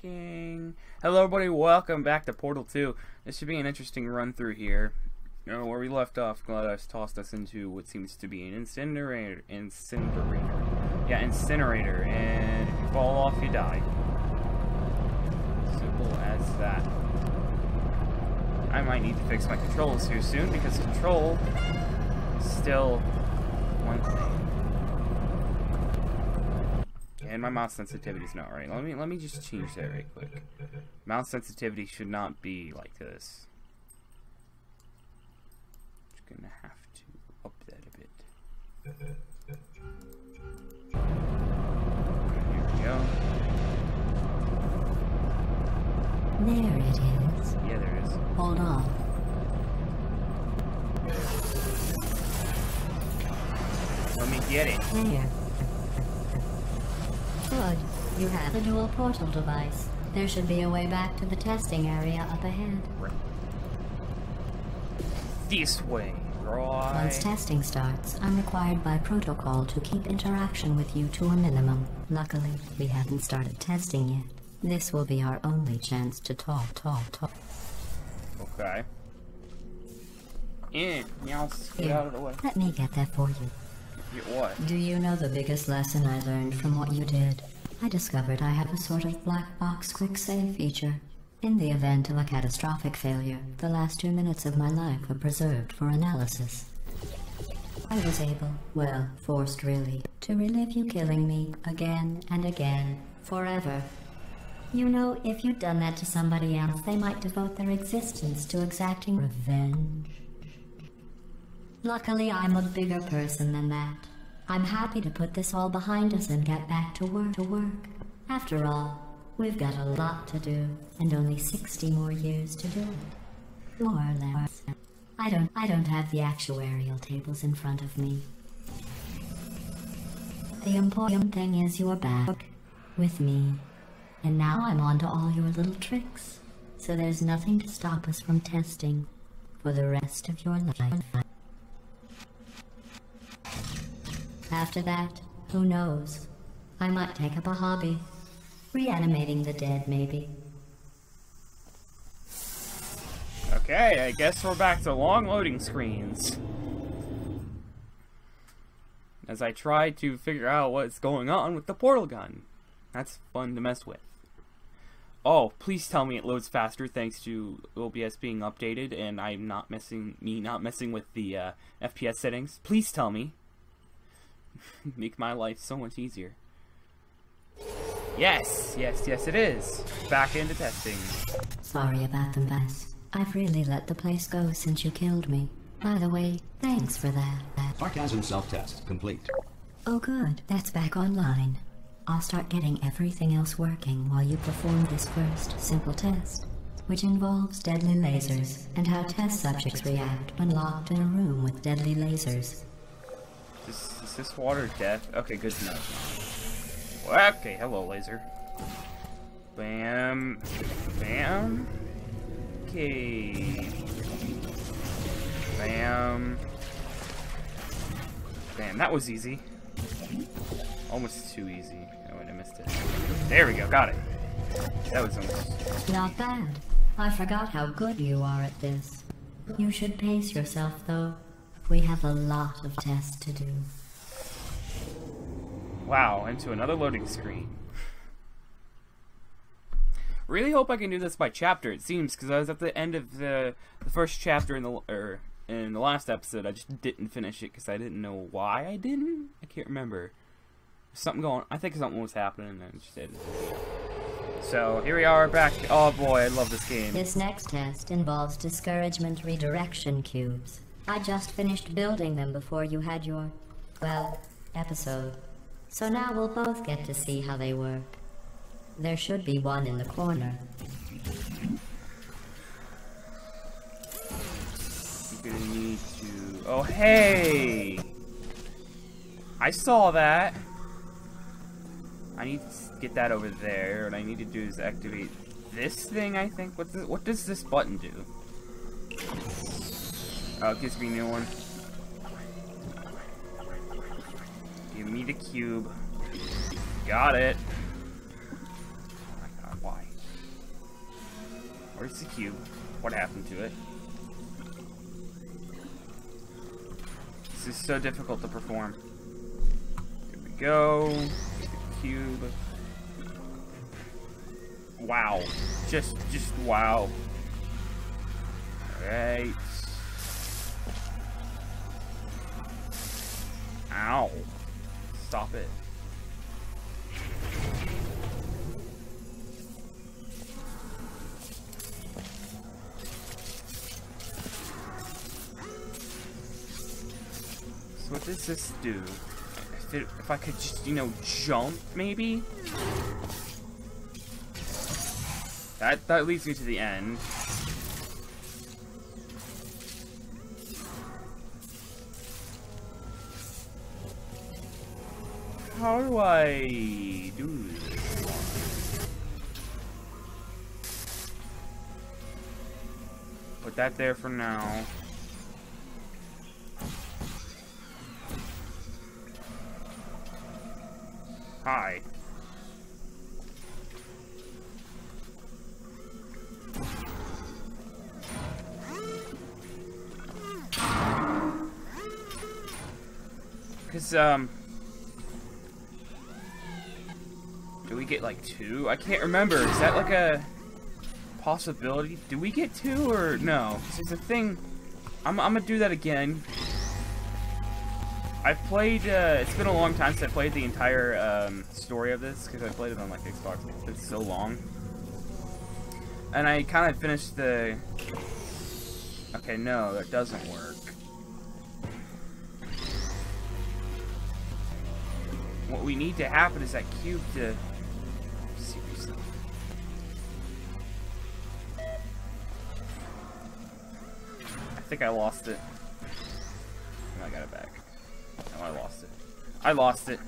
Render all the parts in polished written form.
working. Hello everybody, welcome back to Portal 2. This should be an interesting run through here. You know, where we left off, GLaDOS tossed us into what seems to be an incinerator. Yeah, incinerator. And if you fall off, you die. Simple as that. I might need to fix my controls here soon, because control is still one thing. And my mouse sensitivity is not right. Let me just change that right quick. Mouse sensitivity should not be like this. Just gonna have to up that a bit. Here we go. There it is. Yeah, there is. Hold on. Let me get it. There. Good. You have a dual portal device. There should be a way back to the testing area up ahead. Right. This way, right? Once testing starts, I'm required by protocol to keep interaction with you to a minimum. Luckily, we haven't started testing yet. This will be our only chance to talk. Okay. Get out of the way. Let me get that for you. Get what? Do you know the biggest lesson I learned from what you did? I discovered I have a sort of black box quick save feature. In the event of a catastrophic failure, the last 2 minutes of my life were preserved for analysis. I was able, well, forced really, to relive you killing me again and again, forever. You know, if you'd done that to somebody else, they might devote their existence to exacting revenge. Luckily, I'm a bigger person than that. I'm happy to put this all behind us and get back to work. After all, we've got a lot to do, and only 60 more years to do it. More or less. I don't have the actuarial tables in front of me. The important thing is you're back with me. And now I'm on to all your little tricks. So there's nothing to stop us from testing for the rest of your life. After that, who knows? I might take up a hobby. Reanimating the dead, maybe. Okay, I guess we're back to long loading screens. As I try to figure out what's going on with the portal gun. That's fun to mess with. Oh, please tell me it loads faster thanks to OBS being updated and I'm not messing with the FPS settings. Please tell me. Make my life so much easier. Yes, it is. Back into testing. Sorry about the mess. I've really let the place go since you killed me. By the way, thanks for that. Sarcasm self-test complete. Oh good, that's back online. I'll start getting everything else working while you perform this first simple test, which involves deadly lasers and how test subjects react when locked in a room with deadly lasers. Is this water death? Okay, good to know. Okay, hello, laser. Bam. Bam. Okay. Bam. Bam, that was easy. Almost too easy. Oh, wait, I missed it. There we go, got it. That was almost... Not bad. I forgot how good you are at this. You should pace yourself, though. We have a lot of tests to do. Wow, into another loading screen. Really hope I can do this by chapter, it seems, because I was at the end of the first chapter in the last episode. I just didn't finish it because I didn't know why I didn't. I can't remember. Something going. I think something was happening, and I just didn't. So here we are back. Oh boy, I love this game. This next test involves discouragement redirection cubes. I just finished building them before you had your, well, episode. So now we'll both get to see how they work. There should be one in the corner. You're gonna need to... Oh, hey! I saw that! I need to get that over there. What I need to do is activate this thing, I think. What does this button do? Oh, it gives me a new one. Give me the cube. Got it. Oh my god, why? Where's the cube? What happened to it? This is so difficult to perform. Here we go. Get the cube. Wow. Just wow. Alright. Ow. Stop it. So what does this do? If I could just, you know, jump, maybe? That leads me to the end. How do I do this? Put that there for now. Hi. Because, do we get, like, 2? I can't remember. Is that, like, a possibility? Do we get 2 or no? It's a thing. I'm gonna do that again. I've played, it's been a long time since I played the entire, story of this, because I played it on, like, Xbox. It's been so long. And I kind of finished the... Okay, no, that doesn't work. What we need to happen is that cube to... Seriously. I think I lost it. Oh, I got it back. No, I lost it. I lost it.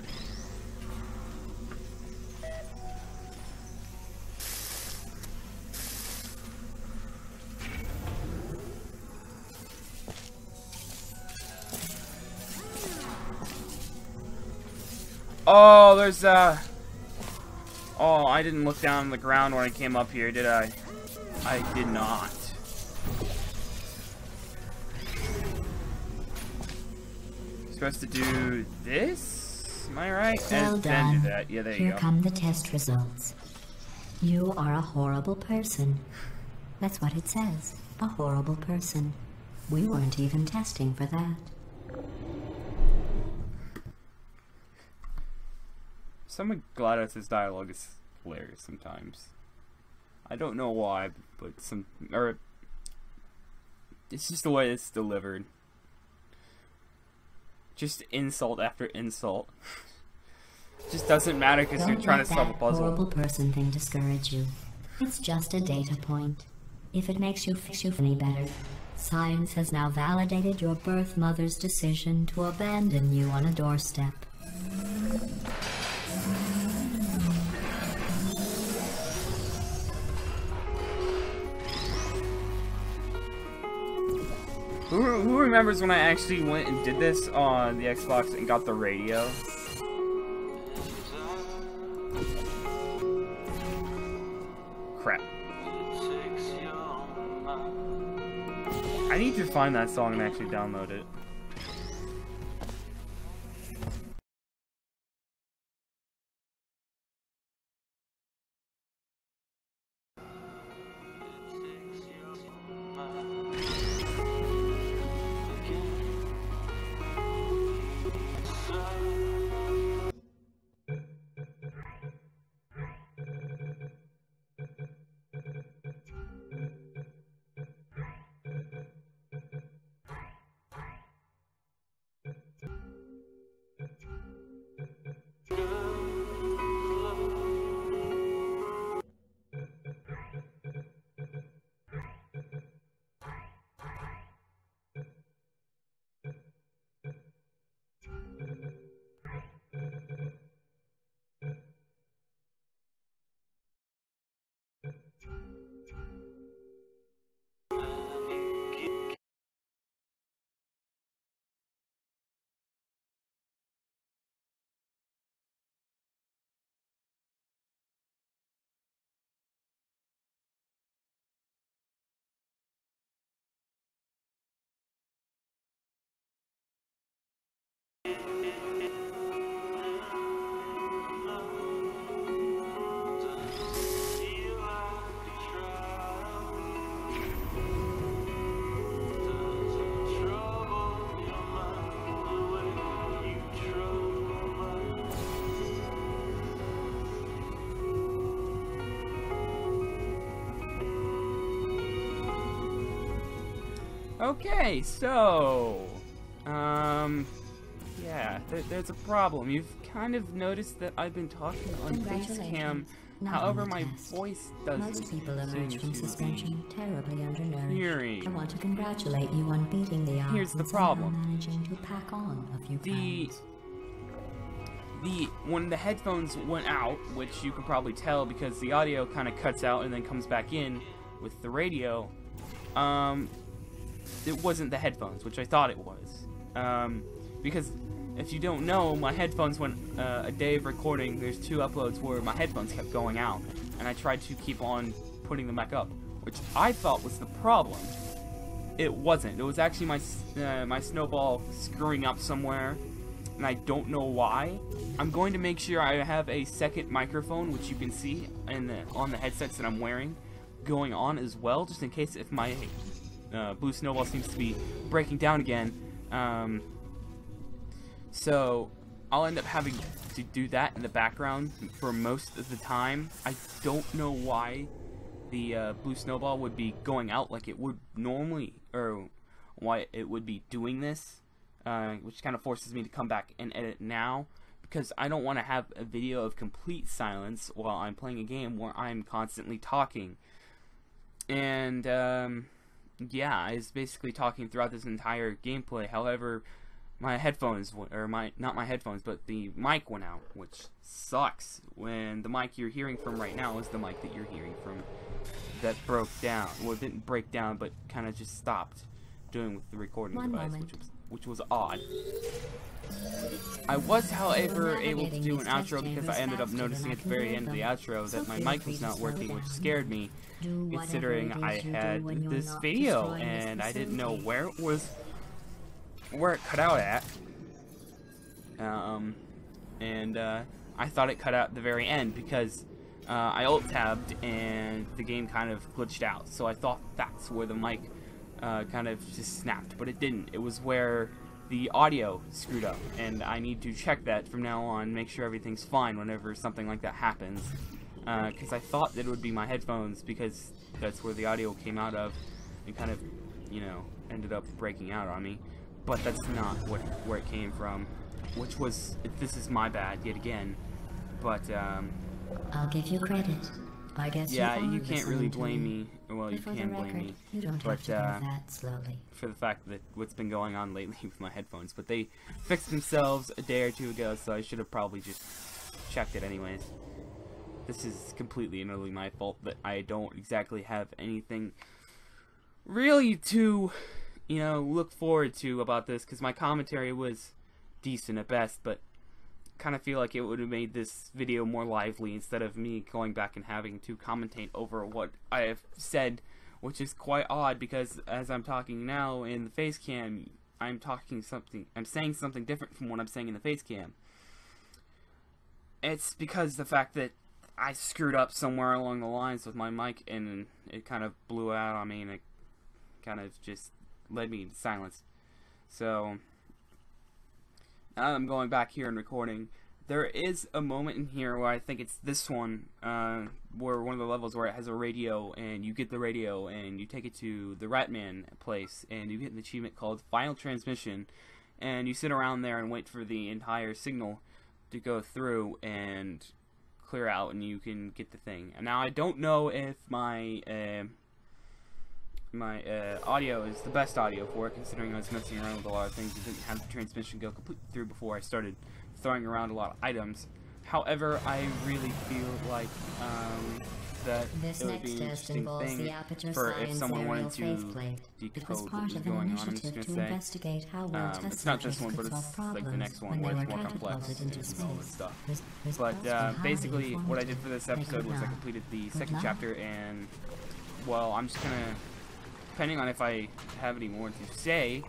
Oh, there's oh, I didn't look down on the ground when I came up here, did I? I did not. Supposed to do this? Am I right? Well And done. then do that. Yeah, there you Here go. come the test results. You are a horrible person. That's what it says. A horrible person. We weren't even testing for that. Some of GLaDOS's dialogue is hilarious sometimes. I don't know why, but it's just the way it's delivered. Just insult after insult. Just doesn't matter because you're Don't trying let to solve a that puzzle. horrible person thing discourage you. It's just a data point. If it makes you feel any better, science has now validated your birth mother's decision to abandon you on a doorstep. Who remembers when I actually went and did this on the Xbox and got the radio? Crap. I need to find that song and actually download it. Okay, so, yeah, there's a problem. You've kind of noticed that I've been talking on Facecam. However, my voice doesn't Most people emerge seem from to suspension terribly undernourished. hearing. I want to congratulate you on beating the odds. Here's the and somehow problem. managing to pack on a few pounds. When the headphones went out, which you can probably tell because the audio kind of cuts out and then comes back in with the radio, it wasn't the headphones, which I thought it was. Because if you don't know, my headphones went a day of recording. There's 2 uploads where my headphones kept going out, and I tried to keep on putting them back up, which I thought was the problem. It wasn't. It was actually my Snowball screwing up somewhere, and I don't know why. I'm going to make sure I have a second microphone, which you can see on the headsets that I'm wearing, going on as well, just in case if my Blue Snowball seems to be breaking down again. So I'll end up having to do that in the background for most of the time. I don't know why the Blue Snowball would be going out like it would normally, or why it would be doing this, which kind of forces me to come back and edit now, because I don't want to have a video of complete silence while I'm playing a game where I'm constantly talking. And yeah, I was basically talking throughout this entire gameplay. However, my headphones, or not my headphones, but the mic went out, which sucks. When the mic you're hearing from right now is the mic that you're hearing from that broke down. Well, it didn't break down, but kind of just stopped doing with the recording device, which was odd. I was, however, able to do an outro because I ended up noticing at the very end of the outro that my mic was not working, which scared me, considering I had this video and I didn't know where it cut out at. I thought it cut out at the very end because I alt-tabbed and the game kind of glitched out. So I thought that's where the mic kind of just snapped, but it didn't. It was where the audio screwed up, and I need to check that from now on, make sure everything's fine whenever something like that happens. Because I thought that it would be my headphones, because that's where the audio came out of, and kind of, you know, ended up breaking out on me. But that's not where it came from, which was, this is my bad yet again. But I'll give you credit. I guess yeah, you can't really blame me. Well, you can blame me, you don't have to do that slowly. For the fact that what's been going on lately with my headphones. But they fixed themselves a day or 2 ago, so I should have probably just checked it anyways. This is completely and utterly my fault that I don't exactly have anything really to, you know, look forward to about this, because my commentary was decent at best, but kind of feel like it would have made this video more lively instead of me going back and having to commentate over what I have said, which is quite odd because as I'm talking now in the face cam, I'm saying something different from what I'm saying in the face cam. It's because the fact that I screwed up somewhere along the lines with my mic and it kind of blew out on me, and it kind of just led me to silence. So now that I'm going back here and recording, there is a moment in here where I think it's this one, where one of the levels where it has a radio, and you get the radio and you take it to the Ratman place, and you get an achievement called Final Transmission, and you sit around there and wait for the entire signal to go through and clear out, and you can get the thing. And now I don't know if my audio is the best audio for it, considering I was messing around with a lot of things and didn't have the transmission go completely through before I started throwing around a lot of items. However, I really feel like that this it would be an interesting thing for if someone wanted to decode what was going on. I'm just going to say, it's not this one, but it's like the next one where it's more complex and all this stuff. But basically, what I did for this episode was I completed the second chapter, and, well, I'm just going to, depending on if I have any more to say,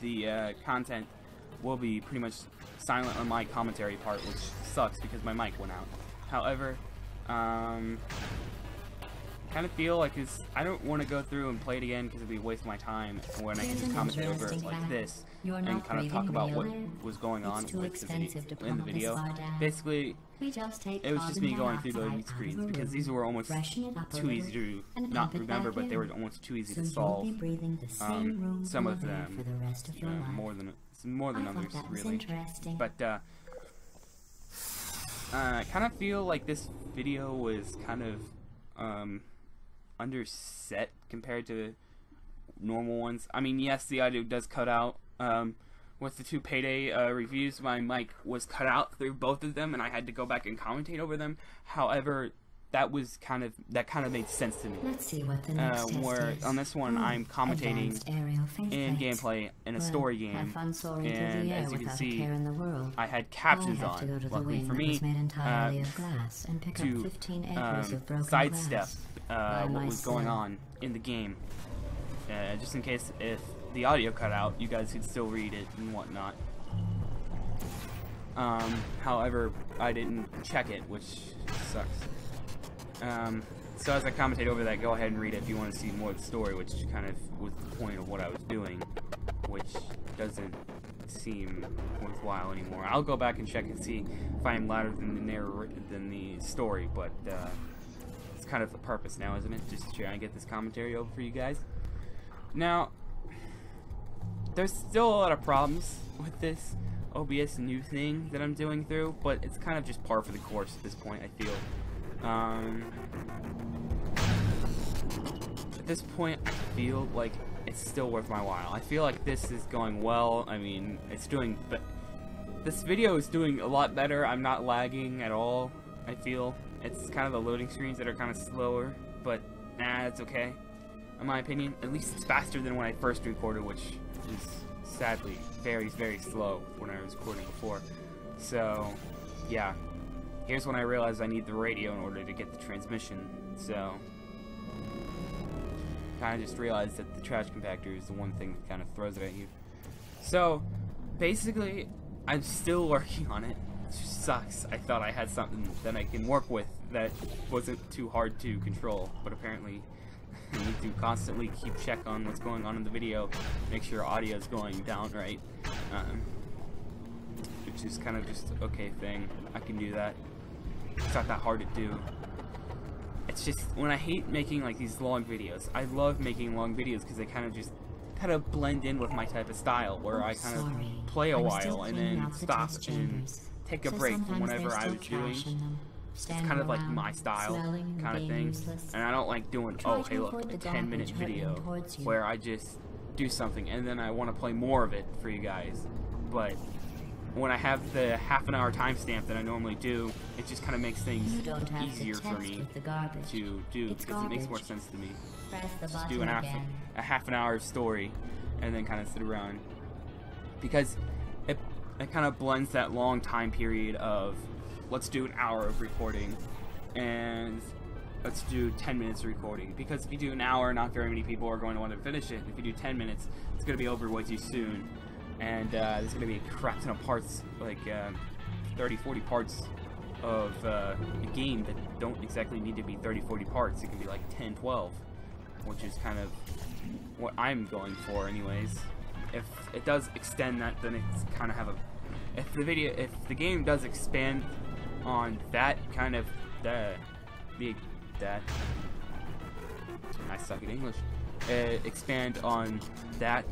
the content will be pretty much silent on my commentary part, which sucks because my mic went out. However, kind of feel like I don't want to go through and play it again because it'd be a waste of my time when I can just commentate over it like this and kind of talk about what was going on with in the video. Basically, it was just me going through the screens because these were almost too easy to not remember, but they were almost too easy to solve. Some of them, more than others, really. But I kind of feel like this video was kind of underset compared to normal ones. I mean, yes, the audio does cut out. With the 2 Payday reviews, my mic was cut out through both of them, and I had to go back and commentate over them. However, that kind of made sense to me. Let's see what the next test is. On this one, I'm commentating in gameplay in a story game, and as you can see, I had captions on. Luckily for me, to sidestep what was going on in the game, just in case if the audio cut out, you guys could still read it and whatnot. However, I didn't check it, which sucks. So as I commentate over that, go ahead and read it if you want to see more of the story, which kind of was the point of what I was doing, which doesn't seem worthwhile anymore. I'll go back and check and see if I am louder than the story, but it's kind of the purpose now, isn't it? Just to try and get this commentary over for you guys. Now, there's still a lot of problems with this OBS new thing that I'm doing through, but it's kind of just par for the course at this point, I feel. At this point, I feel like it's still worth my while. I feel like this is going well. I mean, this video is doing a lot better. I'm not lagging at all, I feel. It's kind of the loading screens that are kind of slower, but it's okay. In my opinion, at least it's faster than when I first recorded, which is sadly very, very slow when I was recording before. So, yeah. Here's when I realized I need the radio in order to get the transmission. So, kind of just realized that the trash compactor is the one thing that kind of throws it at you. So, basically, I'm still working on it. It just sucks. I thought I had something that I can work with that wasn't too hard to control, but apparently you need to constantly keep check on what's going on in the video, make sure audio is going down right, which is kind of just an okay thing. I can do that. It's not that hard to do. It's just when I hate making like these long videos. I love making long videos because they kind of blend in with my type of style, where I kind of play a while and then stop and take a break from whatever I was doing. It's kind of like my style kind of thing, and I don't like doing, oh hey look, a 10-minute video where I just do something and then I want to play more of it for you guys. But when I have the half-an-hour timestamp that I normally do, it just kind of makes things easier for me to do, because it makes more sense to me. Just do a half-an-hour story and then kind of sit around, because it kind of blends that long time period of, let's do an hour of recording and let's do 10 minutes of recording, because if you do an hour, not very many people are going to want to finish it. If you do 10 minutes, it's going to be over way too soon, and there's going to be a crap ton of parts, like 30-40 parts of a game that don't exactly need to be 30-40 parts. It can be like 10-12, which is kind of what I'm going for anyways. If it does extend that, then it's kind of have a, if the game does expand on that kind of I suck at English. Expand on that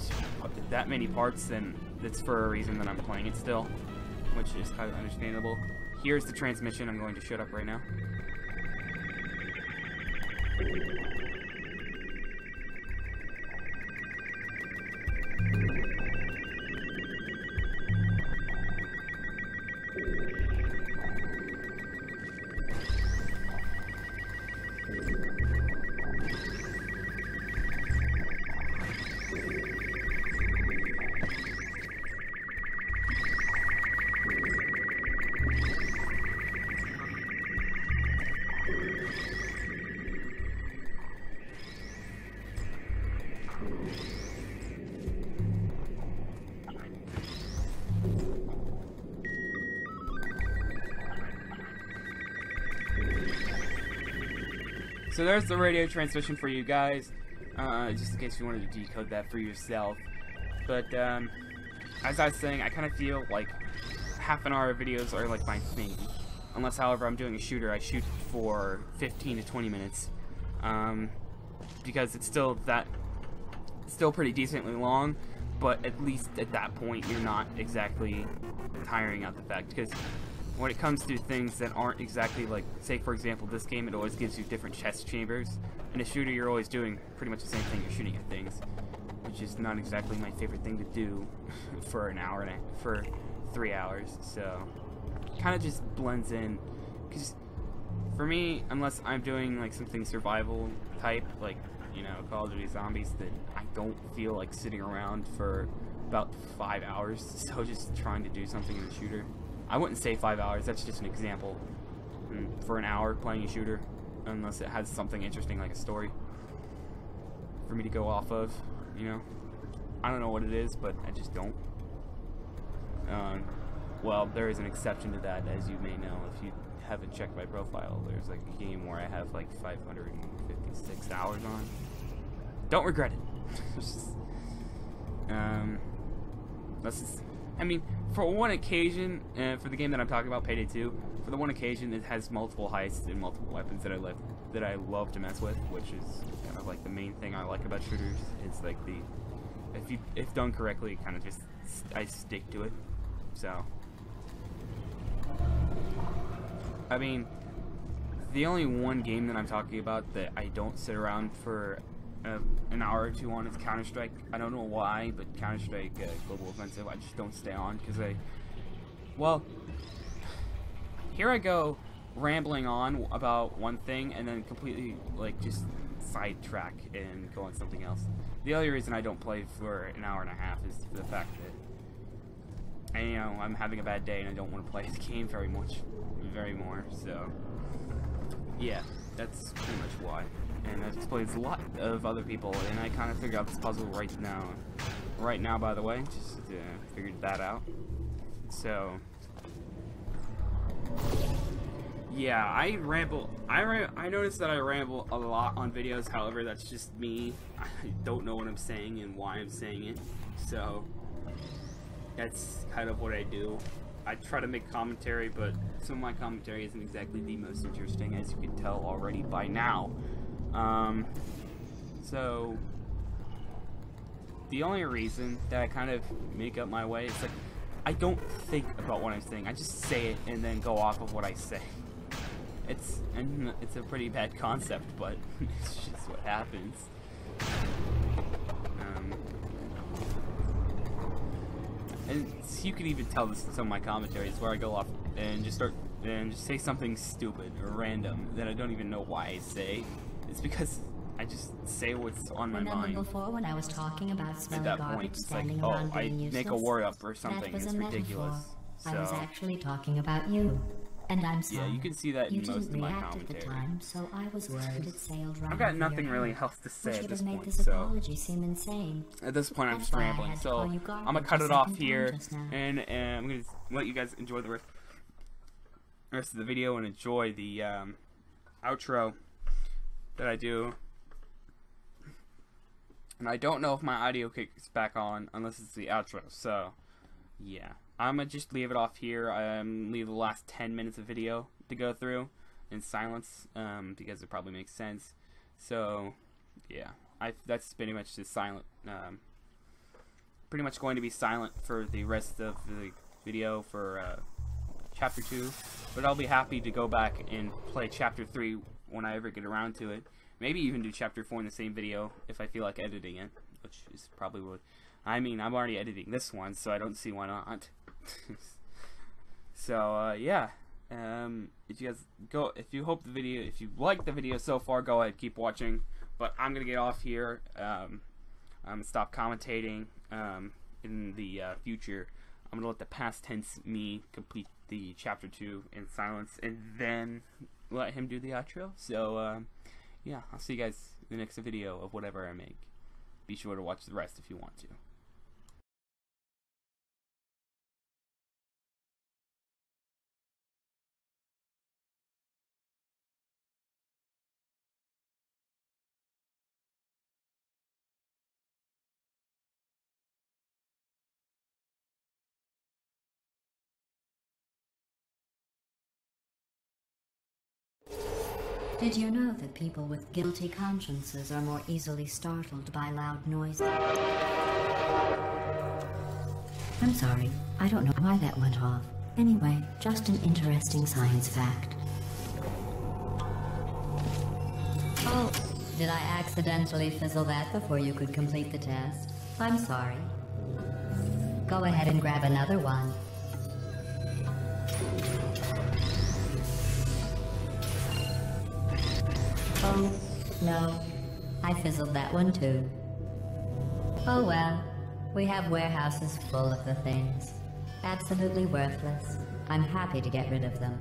many parts, then that's for a reason that I'm playing it still, which is kind of understandable. Here's the transmission. I'm going to shut up right now. So there's the radio transmission for you guys, just in case you wanted to decode that for yourself. But as I was saying, I kind of feel like half an hour videos are like my thing. Unless, however, I'm doing a shooter, I shoot for 15 to 20 minutes, because it's still pretty decently long. But at least at that point, you're not exactly tiring out the fact, because when it comes to things that aren't exactly like, say for example, this game, it always gives you different chest chambers. In a shooter, you're always doing pretty much the same thing. You're shooting at things, which is not exactly my favorite thing to do for an hour for 3 hours. So, kind of just blends in. Because for me, unless I'm doing like something survival type, like, you know, Call of Duty Zombies, then I don't feel like sitting around for about 5 hours. So just trying to do something in a shooter. I wouldn't say 5 hours, that's just an example. For an hour playing a shooter, unless it has something interesting like a story for me to go off of, you know. I don't know what it is, but I just don't. Well, there is an exception to that, as you may know. If you haven't checked my profile, there's like a game where I have like 556 hours on. Don't regret it. I mean, for one occasion, for the game that I'm talking about, Payday 2, for the one occasion, it has multiple heists and multiple weapons that I love to mess with, which is kind of like the main thing I like about shooters. It's like if done correctly, kind of just I stick to it. So, I mean, the only one game that I'm talking about that I don't sit around for an hour or two on is Counter-Strike. I don't know why, but Counter-Strike Global Offensive, I just don't stay on because well, here I go rambling on about one thing and then completely like just sidetrack and go on something else. The other reason I don't play for an hour and a half is the fact that I'm having a bad day and I don't want to play the game very more. So yeah, that's pretty much why. And that explains a lot of other people, and I kind of figured out this puzzle right now. Right now, by the way, just figured that out. So yeah, I ramble. I noticed that I ramble a lot on videos. However, that's just me. I don't know what I'm saying and why I'm saying it. So that's kind of what I do. I try to make commentary, but some of my commentary isn't exactly the most interesting, as you can tell already by now. So the only reason that I kind of make up my way is like I don't think about what I'm saying. I just say it and then go off of what I say. It's a pretty bad concept, but it's just what happens. And you can even tell this in some of my commentaries where I go off and just say something stupid or random that I don't even know why I say. It's because I just say what's on my mind. Before, when I was talking about smelly At that garbage point, it's like, standing oh, around I being useless, make a word up or something. that was It's a ridiculous. metaphor. I was So actually talking about you. And I'm sorry. yeah, you can see that in You most didn't of my react at the commentary. time, so I was worried it sailed right I've got over nothing your really head, else to say which at would this have made point. this So apology seem insane. at this point, I'm That's just why I rambling. had to So call you I'm garbage gonna cut a it off second time here, just now. and I'm gonna let you guys enjoy the rest of the video and enjoy the outro that I do. And I don't know if my audio kicks back on unless it's the outro. So yeah, I'm gonna just leave it off here. Leave the last 10 minutes of video to go through in silence, because it probably makes sense. So yeah, that's pretty much just silent. Pretty much going to be silent for the rest of the video for chapter 2, but I'll be happy to go back and play chapter 3 when I ever get around to it. Maybe even do chapter 4 in the same video if I feel like editing it, which is probably what. I mean, I'm already editing this one, so I don't see why not. So yeah, if you guys if you like the video so far, go ahead, keep watching. But I'm gonna get off here. I'm gonna stop commentating. In the future, I'm gonna let the past tense me complete the chapter 2 in silence, and then let him do the outro. So yeah, I'll see you guys in the next video of whatever I make. Be sure to watch the rest if you want to. Did you know that people with guilty consciences are more easily startled by loud noises? I'm sorry, I don't know why that went off. Anyway, just an interesting science fact. Oh, did I accidentally fizzle that before you could complete the test? I'm sorry. Go ahead and grab another one. Oh, no. I fizzled that one too. Oh well. We have warehouses full of the things. Absolutely worthless. I'm happy to get rid of them.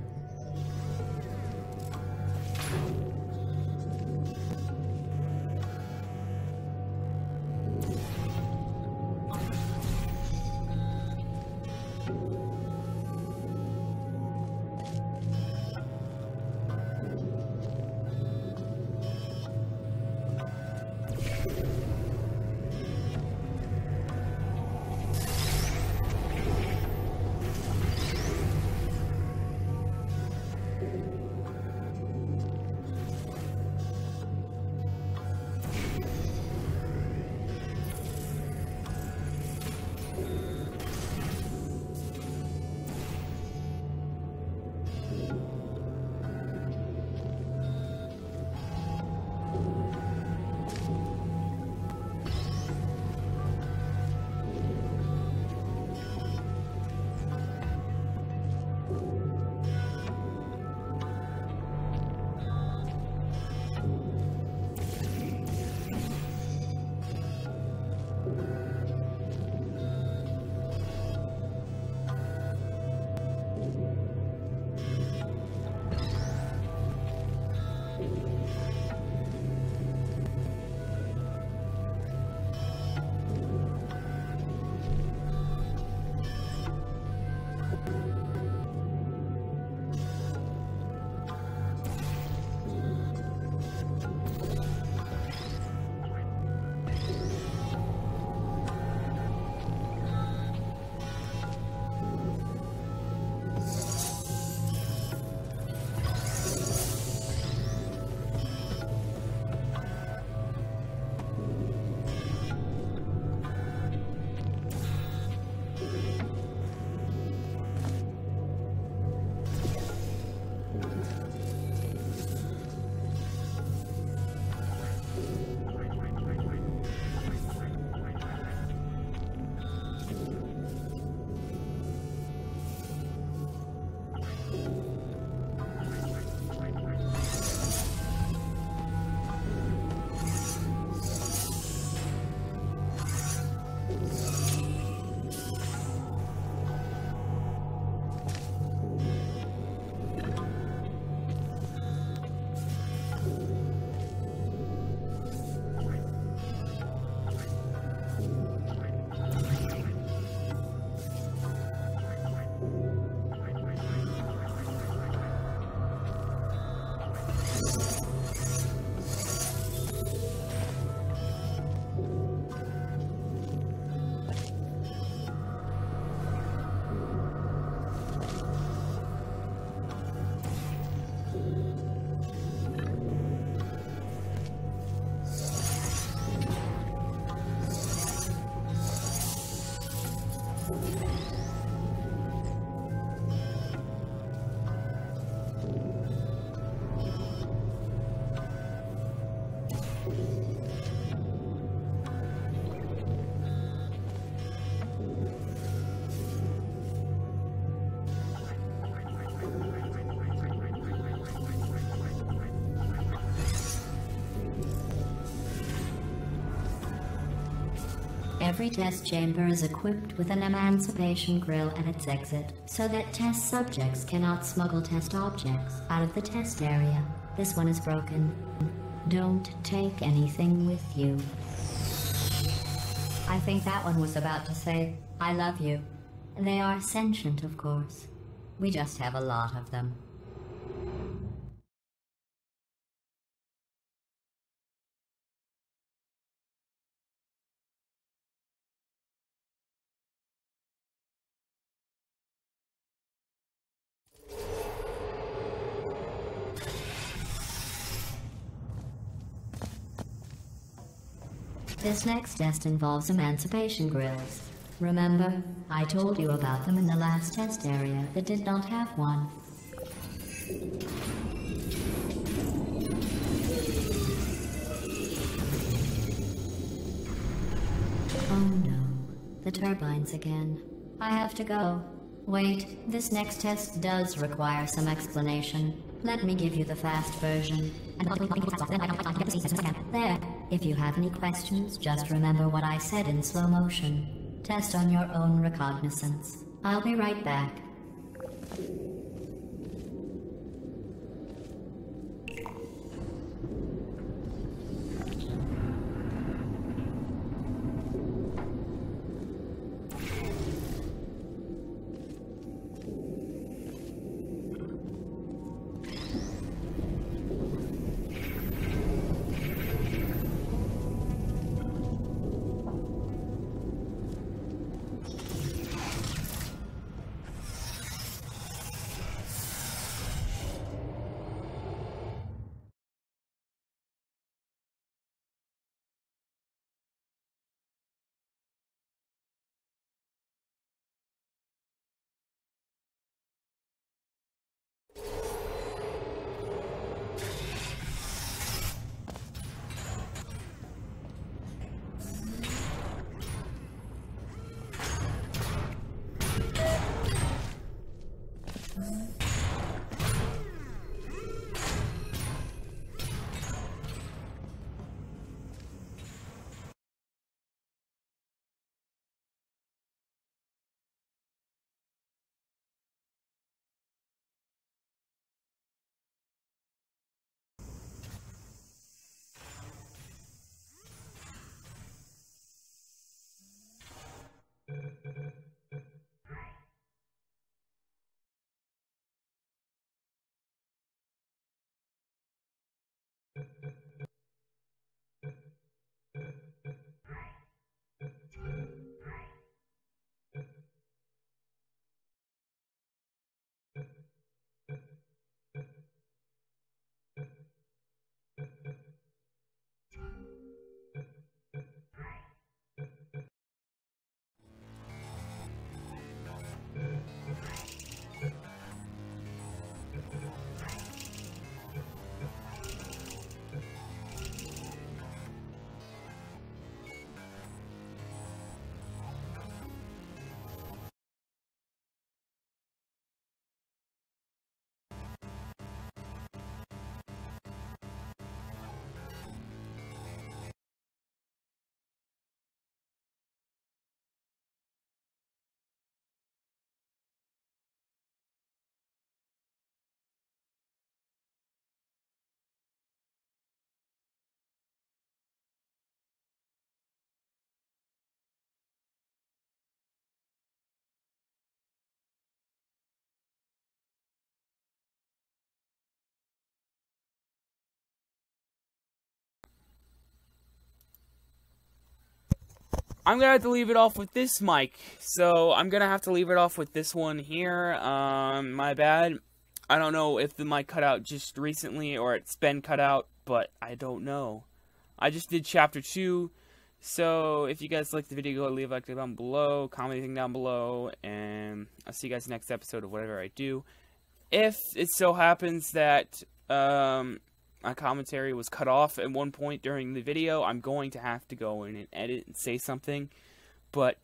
Every test chamber is equipped with an emancipation grill at its exit, so that test subjects cannot smuggle test objects out of the test area. This one is broken. Don't take anything with you. I think that one was about to say, I love you. They are sentient, of course. We just have a lot of them. This next test involves emancipation grills. Remember, I told you about them in the last test area that did not have one. Oh no, the turbines again. I have to go. Wait, this next test does require some explanation. Let me give you the fast version. There. If you have any questions, just remember what I said in slow motion. Test on your own recognizance. I'll be right back. I'm gonna have to leave it off with this mic, so I'm gonna have to leave it off with this one here. My bad. I don't know if the mic cut out just recently or it's been cut out, but I don't know. I just did chapter 2, so if you guys like the video, go leave a like down below, comment anything down below, and I'll see you guys next episode of whatever I do. If it so happens that my commentary was cut off at one point during the video, I'm going to have to go in and edit and say something. But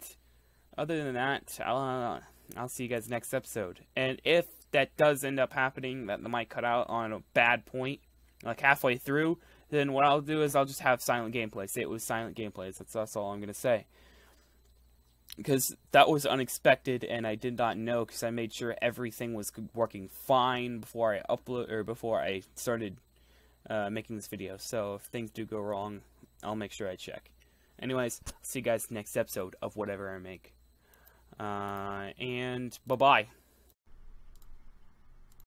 other than that, I'll see you guys next episode. And if that does end up happening, that the mic cut out on a bad point, like halfway through, then what I'll do is I'll just have silent gameplay. Say it was silent gameplays. That's all I'm going to say. Because that was unexpected, and I did not know, because I made sure everything was working fine before I upload, or before I started making this video. So if things do go wrong, I'll make sure I check. Anyways, I'll see you guys next episode of whatever I make. And bye-bye.